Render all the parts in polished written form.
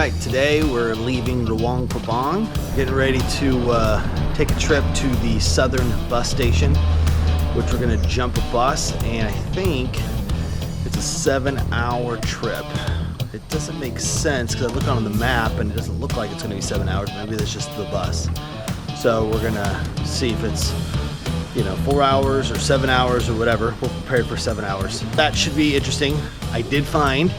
Alright, today we're leaving Luang, Prabang, getting ready to take a trip to the southern bus station, which we're going to jump a bus, and I think it's a 7-hour trip. It doesn't make sense because I look on the map and it doesn't look like it's going to be 7 hours. Maybe that's just the bus. So we're going to see if it's 4 hours or 7 hours or whatever. We're prepared for 7 hours. That should be interesting. I did find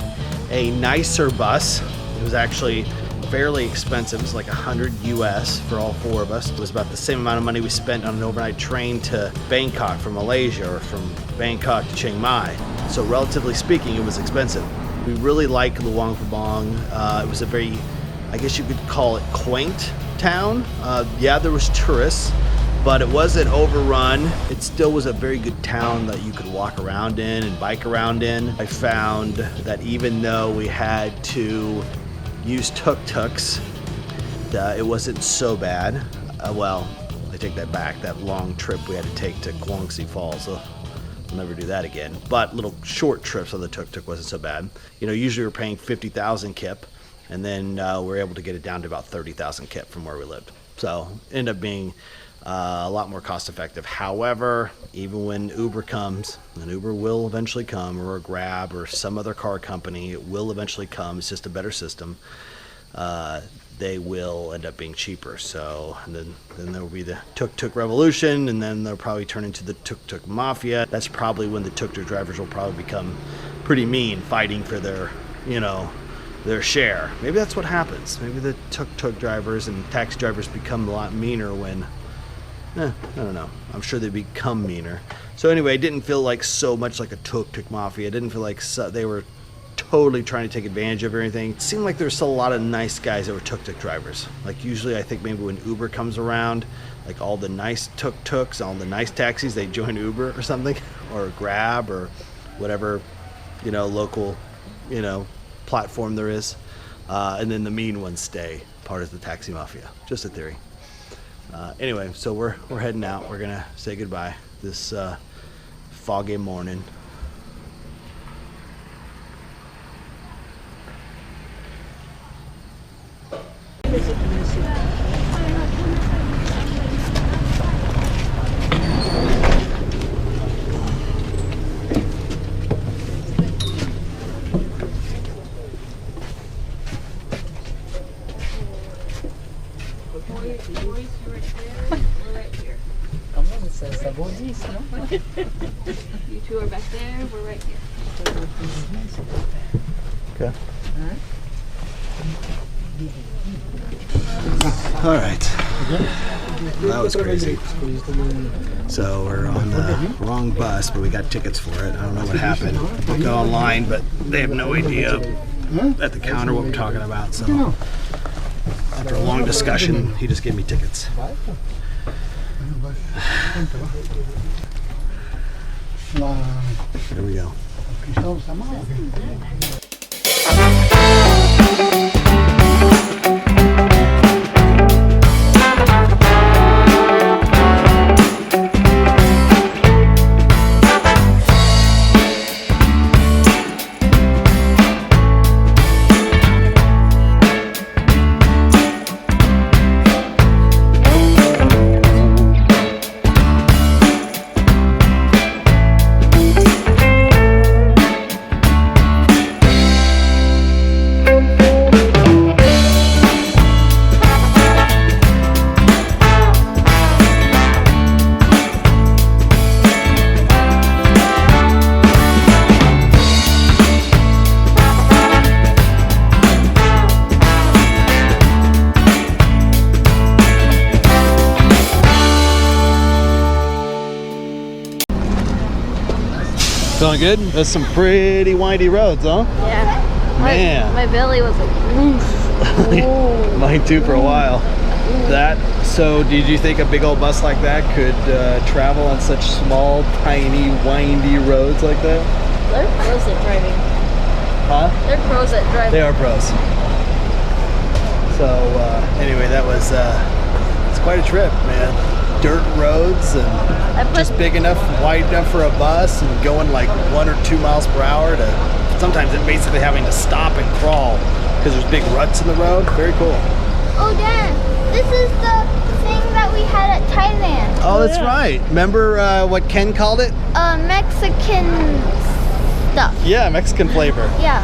a nicer bus. It was actually fairly expensive. It was like $100 US for all 4 of us. It was about the same amount of money we spent on an overnight train to Bangkok from Malaysia, or from Bangkok to Chiang Mai. So relatively speaking, it was expensive. We really like Luang Prabang. It was a very, I guess you could call it, quaint town. Yeah, there was tourists, but it wasn't overrun. It still was a very good town that you could walk around in and bike around in. I found that even though we had to use tuk-tuks, it wasn't so bad. Well, I take that back. That long trip we had to take to Guangxi Falls, so I'll never do that again. But little short trips on the tuk-tuk wasn't so bad. Usually we're paying 50,000 kip, and then we're able to get it down to about 30,000 kip from where we lived. So ended up being a lot more cost effective. However, even when Uber comes, and Uber will eventually come, or a Grab or some other car company, it will eventually come. It's just a better system. They will end up being cheaper. So and then there will be the tuk-tuk revolution, and then they'll probably turn into the tuk-tuk mafia. That's probably when the tuk-tuk drivers will probably become pretty mean, fighting for their share. Maybe that's what happens. Maybe the tuk-tuk drivers and taxi drivers become a lot meaner when I don't know. I'm sure they become meaner. So anyway, it didn't feel like so much like a tuk-tuk mafia. It didn't feel like they were totally trying to take advantage of everything. It seemed like there was still a lot of nice guys that were tuk-tuk drivers. Like usually I think maybe when Uber comes around, like all the nice tuk-tuks, all the nice taxis, they join Uber or something, or Grab or whatever, local, platform there is. And then the mean ones stay part of the taxi mafia. Just a theory. Anyway, so we're heading out. We're gonna say goodbye this foggy morning. You two are back there, we're right here. Okay. All right. That was crazy. So we're on the wrong bus, but we got tickets for it. I don't know what happened. We go online, but they have no idea at the counter what we're talking about. So after a long discussion, he just gave me tickets. Here we go. Feeling good? That's some pretty windy roads, huh? Yeah. Man. My belly was like, oof. Mine too for a while. So did you think a big old bus like that could travel on such small, tiny, windy roads like that? They're pros at driving. Huh? They're pros at driving. They are pros. So anyway, that was it's quite a trip, man. Dirt roads and just big enough, wide enough for a bus, and going like 1 or 2 miles per hour to sometimes basically having to stop and crawl because there's big ruts in the road. Very cool. Oh, Dad, this is the thing that we had at Thailand. Oh, that's right. Remember what Ken called it? Mexican stuff. Yeah, Mexican flavor. Yeah.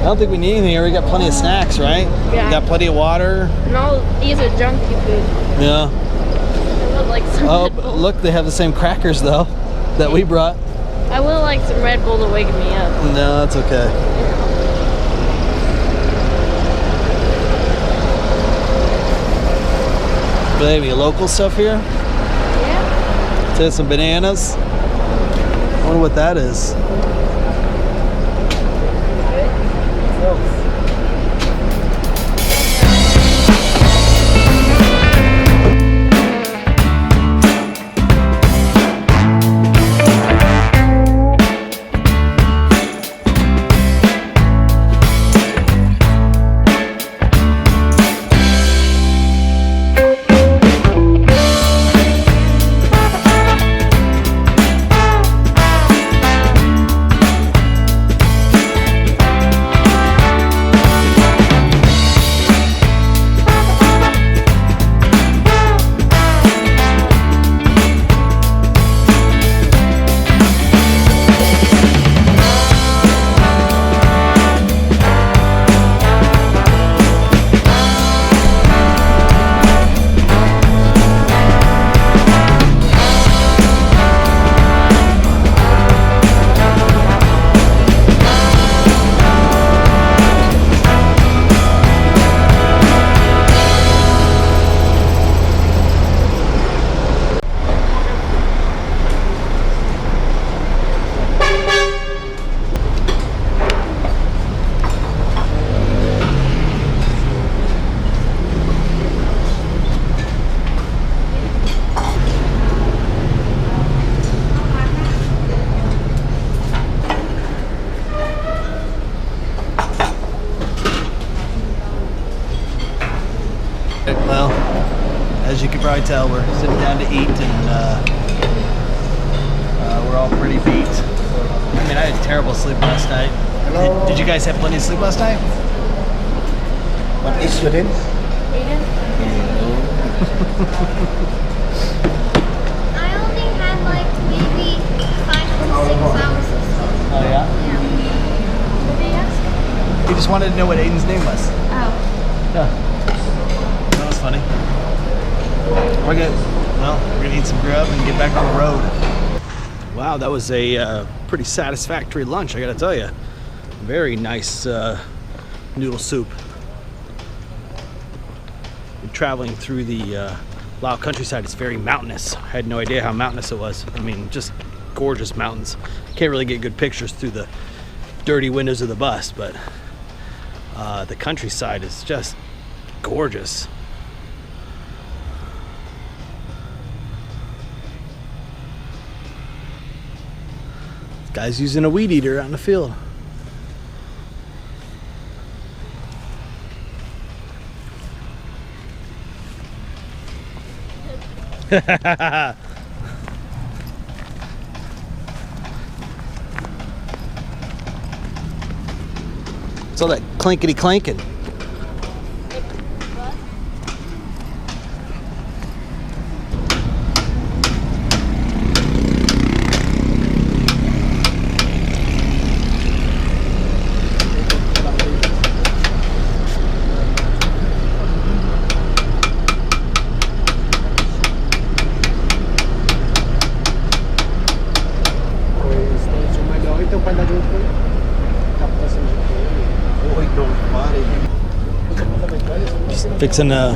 I don't think we need anything here. We got plenty of snacks, right? Yeah. We got plenty of water. No, these are junky food. Yeah. I would like some Oh, Red but Bull. look, they have the same crackers though that we brought. I would like some Red Bull to wake me up. No, that's okay. Do they have any local stuff here? Yeah. There's some bananas. I wonder what that is. Well, as you can probably tell, we're sitting down to eat, and we're all pretty beat. I mean, I had terrible sleep last night. Did you guys have plenty of sleep last night? What is your name? I only had like maybe 5 to 6 hours of sleep. Oh yeah? Yeah. What did you ask? He just wanted to know what Aiden's name was. Oh. Yeah. That was funny. We're good. Well, we're gonna eat some grub and get back on the road. Wow, that was a pretty satisfactory lunch, I gotta tell you. Very nice noodle soup. Traveling through the Laos countryside, it's very mountainous. I had no idea how mountainous it was. I mean, just gorgeous mountains. Can't really get good pictures through the dirty windows of the bus, but the countryside is just gorgeous. This guy's using a weed eater out in the field. It's all that clankety clanking. Então vai dar junto com ele. Captação de coelho. Oi, não pare. Just fixing a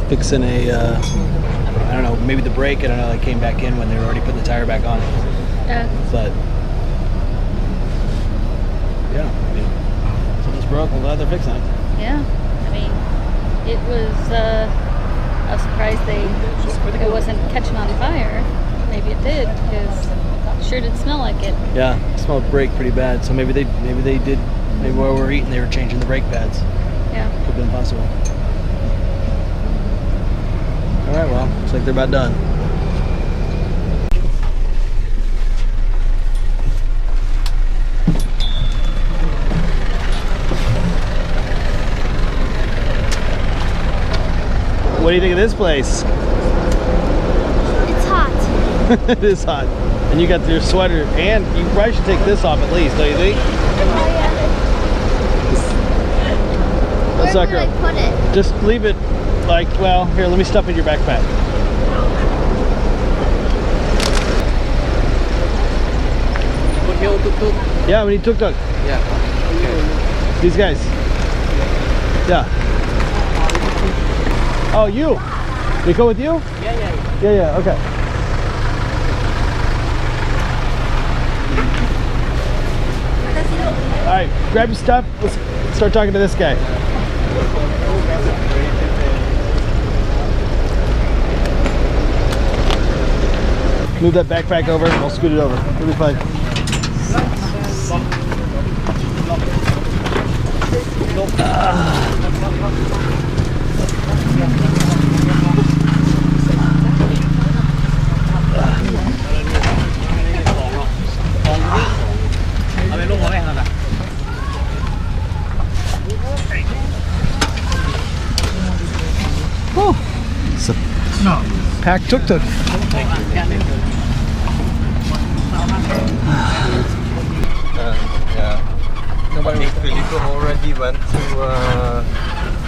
I don't know, maybe the brake. I don't know. It came back in when they were already putting the tire back on. Yeah. But yeah, I mean, something's broke. I'm glad they're fixing it. Yeah. I mean, it was I was surprised it wasn't catching on fire. Maybe it did, because it sure did smell like it. Yeah, it smelled brake pretty bad. So maybe while we were eating, they were changing the brake pads. Yeah. Could have been possible. All right, well, looks like they're about done. do you think of this place? It's hot. It is hot. And you got your sweater, and you probably should take this off at least, don't you think? Oh yeah. What's Where that, would I girl? put it? Just leave it like, well, here, let me stuff it in your backpack. Yeah, we need tuk-tuk. Yeah. These guys. Yeah. Oh, you? They go with you? Yeah, okay. All right, grab your stuff. Let's start talking to this guy. Move that backpack over. I'll scoot it over. It'll be fine. It's a packed tuk-tuk. Yeah. Nobody. Felipe already went to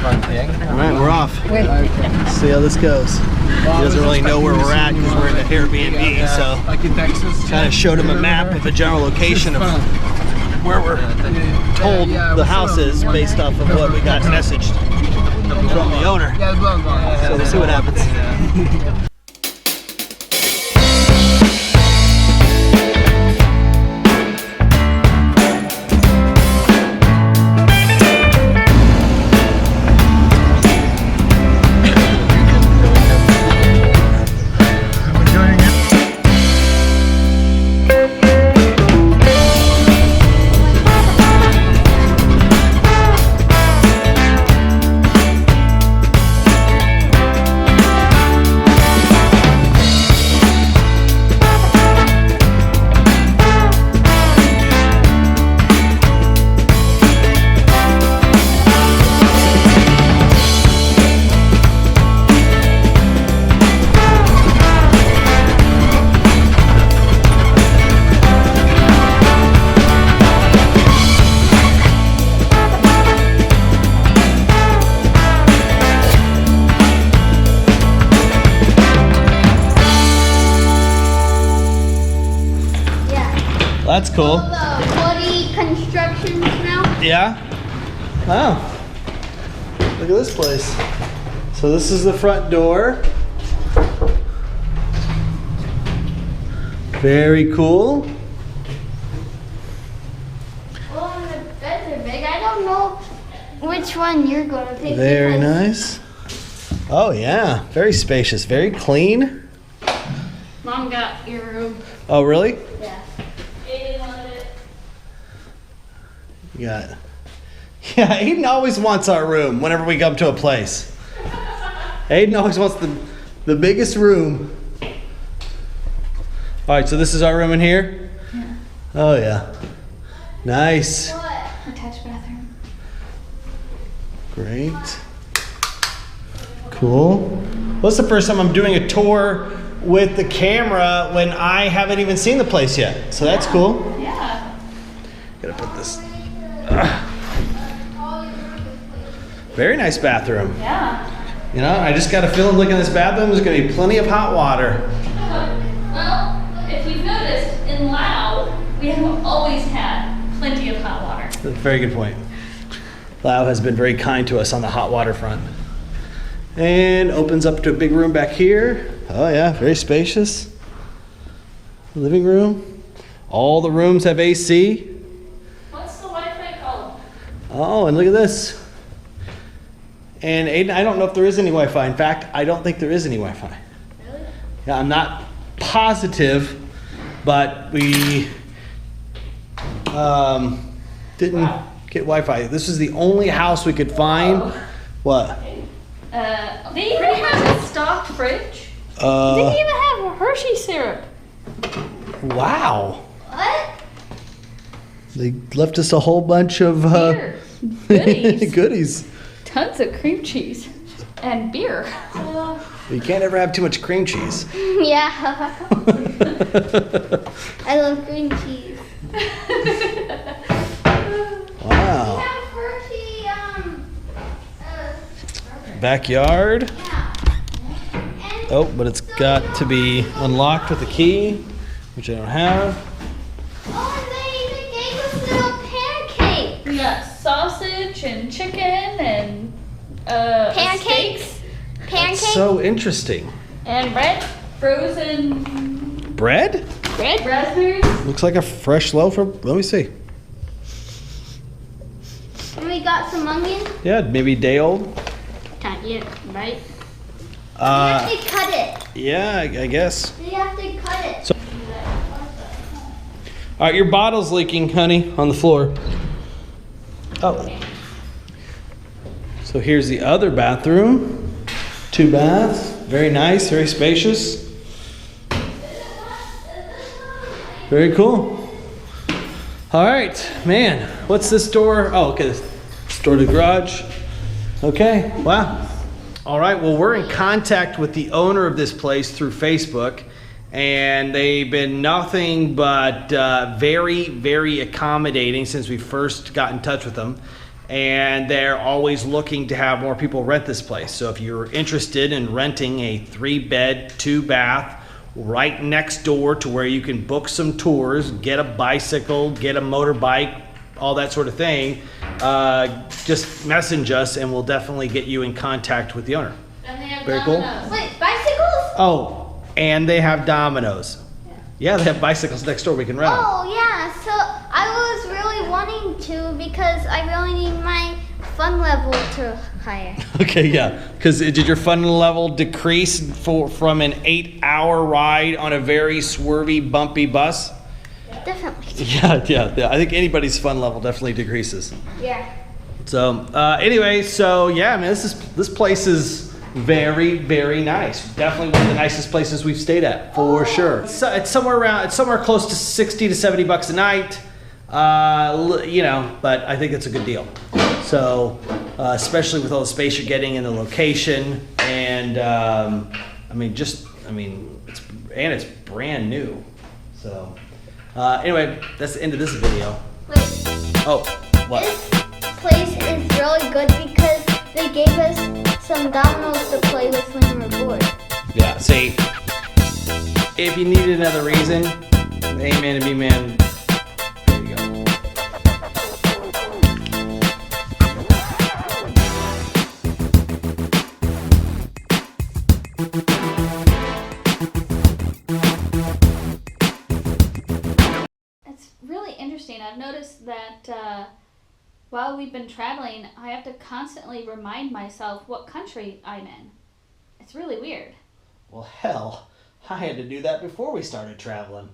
Vang Vieng. All right, we're off. Let's see how this goes. He doesn't really know where we're at because we're in the Airbnb, so Like in Texas. kind of showed him a map of a general location of where we're told the house is based off of what we got messaged from the owner. Yeah, Luang. So we'll see what happens. That's cool. All the woody construction now. Yeah? Oh. Look at this place. So this is the front door. Very cool. Oh, and the beds are big. I don't know which one you're gonna pick. Very because- nice. Oh yeah, very spacious, very clean. Mom got your room. Oh really? Yeah. Aiden wanted it. You got. Yeah, Aiden always wants our room whenever we come to a place. Aiden always wants the biggest room. All right, so this is our room in here? Yeah. Oh yeah. Nice. What? Attached bathroom. Great. Cool. Well, it's the first time I'm doing a tour with the camera when I haven't even seen the place yet. So that's cool. Yeah. Gotta put this. Very nice bathroom. Yeah. You know, I just got a feeling looking at this bathroom, there's gonna be plenty of hot water. Well, if you've noticed, in Lao, we have always had plenty of hot water. That's a very good point. Lao has been very kind to us on the hot water front. And opens up to a big room back here. Oh yeah, very spacious. Living room. All the rooms have AC. What's the Wi-Fi called? Oh, and look at this. And Aiden, I don't know if there is any Wi-Fi. In fact, I don't think there is any Wi-Fi. Really? Yeah, I'm not positive, but we didn't get Wi-Fi. This is the only house we could find. What? They even have a stocked fridge. They even have a Hershey syrup. Wow. What? They left us a whole bunch of Here. Goodies. goodies. Tons of cream cheese. And beer. You can't ever have too much cream cheese. Yeah. I love green cheese. Wow. Yeah, Hershey, Backyard. yeah. And Oh, but it's got to be unlocked with a key, which I don't have. oh, and they even gave us little pancakes. We got sausage and chicken and Pancakes. Pancakes. So interesting. and red frozen Bread? raspberries. Looks like a fresh loaf of, let me see. And we got some onions. Yeah, maybe day old. Can't eat it, right? You have to cut it. Yeah, I guess. You have to cut it. So- All right, your bottle's leaking, honey, on the floor. Oh. So here's the other bathroom. 2 baths. Very nice, very spacious. Very cool. All right, man. What's this door? Oh, okay. This door to the garage. Okay, wow. All right, well, we're in contact with the owner of this place through Facebook, and they've been nothing but very, very accommodating since we first got in touch with them. And they're always looking to have more people rent this place. So if you're interested in renting a 3-bed, 2-bath, right next door to where you can book some tours, get a bicycle, get a motorbike, all that sort of thing, just message us and we'll definitely get you in contact with the owner. And they have Very cool. Domino's. Wait, bicycles? Oh, and they have Domino's. Yeah, they have bicycles next door. We can rent them. Oh, yeah. So I was really wanting to because I really need my fun level to higher. Okay, yeah. Because did your fun level decrease from an 8-hour ride on a very swervy, bumpy bus? Definitely. Yeah. I think anybody's fun level definitely decreases. Yeah. So anyway, so yeah, man, this place is very, very nice. Definitely one of the nicest places we've stayed at, for sure. It's somewhere close to $60 to $70 a night. But I think it's a good deal. So, especially with all the space you're getting in the location, and it's brand new. So, anyway, that's the end of this video. Wait. Oh, what? This place is really good because they gave us some dominoes to play with when we were bored. Yeah. See, if you need another reason, A-man and B-man. There you go. It's really interesting. I've noticed that while we've been traveling, I have to constantly remind myself what country I'm in. It's really weird. Well, hell, I had to do that before we started traveling.